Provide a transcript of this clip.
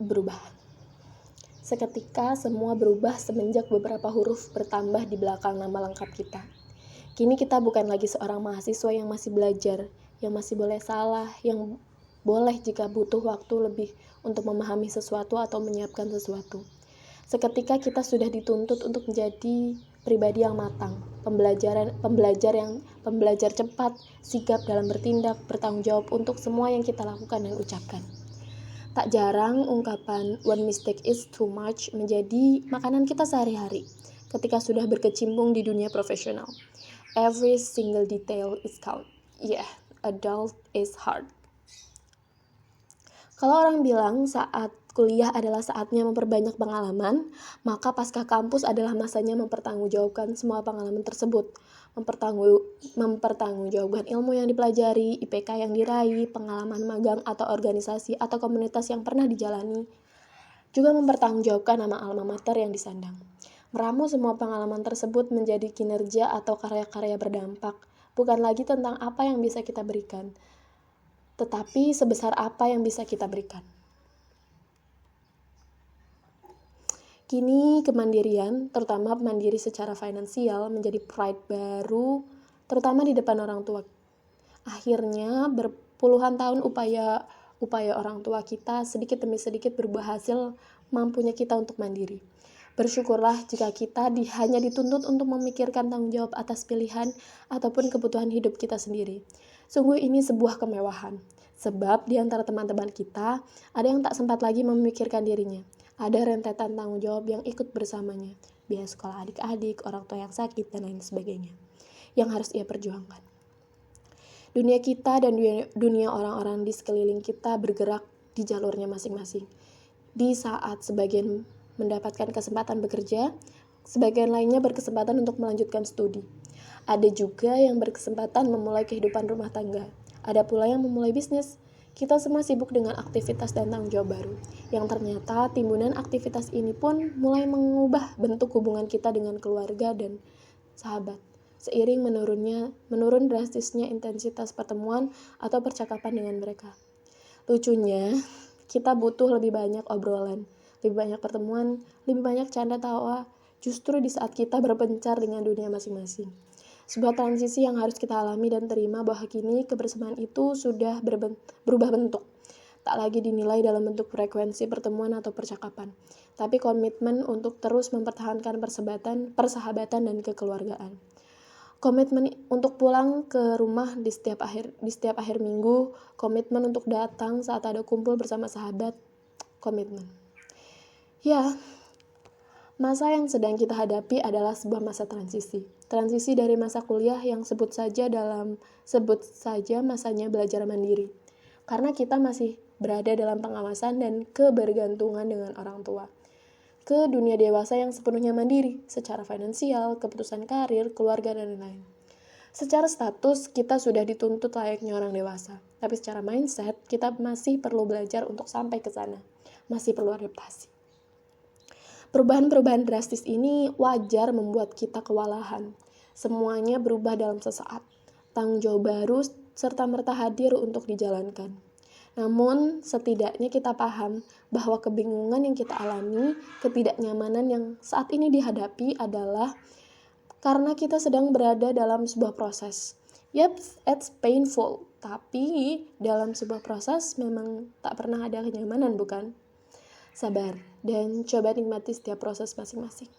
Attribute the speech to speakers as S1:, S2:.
S1: berubah. Seketika semua berubah semenjak beberapa huruf bertambah di belakang nama lengkap kita. Kini kita bukan lagi seorang mahasiswa yang masih belajar, yang masih boleh salah, yang boleh jika butuh waktu lebih untuk memahami sesuatu atau menyiapkan sesuatu. Seketika kita sudah dituntut untuk menjadi pribadi yang matang, pembelajar cepat, sigap dalam bertindak, bertanggung jawab untuk semua yang kita lakukan dan ucapkan. Tak jarang ungkapan one mistake is too much menjadi makanan kita sehari-hari ketika sudah berkecimpung di dunia profesional. Every single detail is count. Yeah, adult is hard. Kalau orang bilang saat kuliah adalah saatnya memperbanyak pengalaman, maka pasca kampus adalah masanya mempertanggungjawabkan semua pengalaman tersebut. Mempertanggungjawabkan ilmu yang dipelajari, IPK yang diraih, pengalaman magang atau organisasi atau komunitas yang pernah dijalani. Juga mempertanggungjawabkan nama alma mater yang disandang. Meramu semua pengalaman tersebut menjadi kinerja atau karya-karya berdampak. Bukan lagi tentang apa yang bisa kita berikan, tetapi sebesar apa yang bisa kita berikan. Kini kemandirian, terutama mandiri secara finansial, menjadi pride baru, terutama di depan orang tua. Akhirnya berpuluhan tahun upaya orang tua kita sedikit demi sedikit berbuah hasil mampunya kita untuk mandiri. Bersyukurlah jika kita hanya dituntut untuk memikirkan tanggung jawab atas pilihan ataupun kebutuhan hidup kita sendiri. Sungguh ini sebuah kemewahan. Sebab di antara teman-teman kita, ada yang tak sempat lagi memikirkan dirinya. Ada rentetan tanggung jawab yang ikut bersamanya. Biaya sekolah adik-adik, orang tua yang sakit, dan lain sebagainya. Yang harus ia perjuangkan. Dunia kita dan dunia orang-orang di sekeliling kita bergerak di jalurnya masing-masing. Di saat sebagian mendapatkan kesempatan bekerja, sebagian lainnya berkesempatan untuk melanjutkan studi. Ada juga yang berkesempatan memulai kehidupan rumah tangga. Ada pula yang memulai bisnis. Kita semua sibuk dengan aktivitas dan tanggung jawab baru, yang ternyata timbunan aktivitas ini pun mulai mengubah bentuk hubungan kita dengan keluarga dan sahabat, seiring menurun drastisnya intensitas pertemuan atau percakapan dengan mereka. Lucunya, kita butuh lebih banyak obrolan, lebih banyak pertemuan, lebih banyak canda tawa, justru di saat kita berpencar dengan dunia masing-masing. Sebuah transisi yang harus kita alami dan terima bahwa kini kebersamaan itu sudah berubah bentuk. Tak lagi dinilai dalam bentuk frekuensi pertemuan atau percakapan, tapi komitmen untuk terus mempertahankan persahabatan dan kekeluargaan. Komitmen untuk pulang ke rumah di setiap akhir minggu, komitmen untuk datang saat ada kumpul bersama sahabat, komitmen. Ya, masa yang sedang kita hadapi adalah sebuah masa transisi. Transisi dari masa kuliah yang sebut saja masanya belajar mandiri. Karena kita masih berada dalam pengawasan dan kebergantungan dengan orang tua. Ke dunia dewasa yang sepenuhnya mandiri, secara finansial, keputusan karir, keluarga, dan lain-lain. Secara status, kita sudah dituntut layaknya orang dewasa. Tapi secara mindset, kita masih perlu belajar untuk sampai ke sana. Masih perlu adaptasi. Perubahan-perubahan drastis ini wajar membuat kita kewalahan. Semuanya berubah dalam sesaat. Tanggung jawab baru serta-merta hadir untuk dijalankan. Namun, setidaknya kita paham bahwa kebingungan yang kita alami, ketidaknyamanan yang saat ini dihadapi adalah karena kita sedang berada dalam sebuah proses. Yep, it's painful. Tapi dalam sebuah proses memang tak pernah ada kenyamanan, bukan? Sabar, dan coba nikmati setiap proses masing-masing.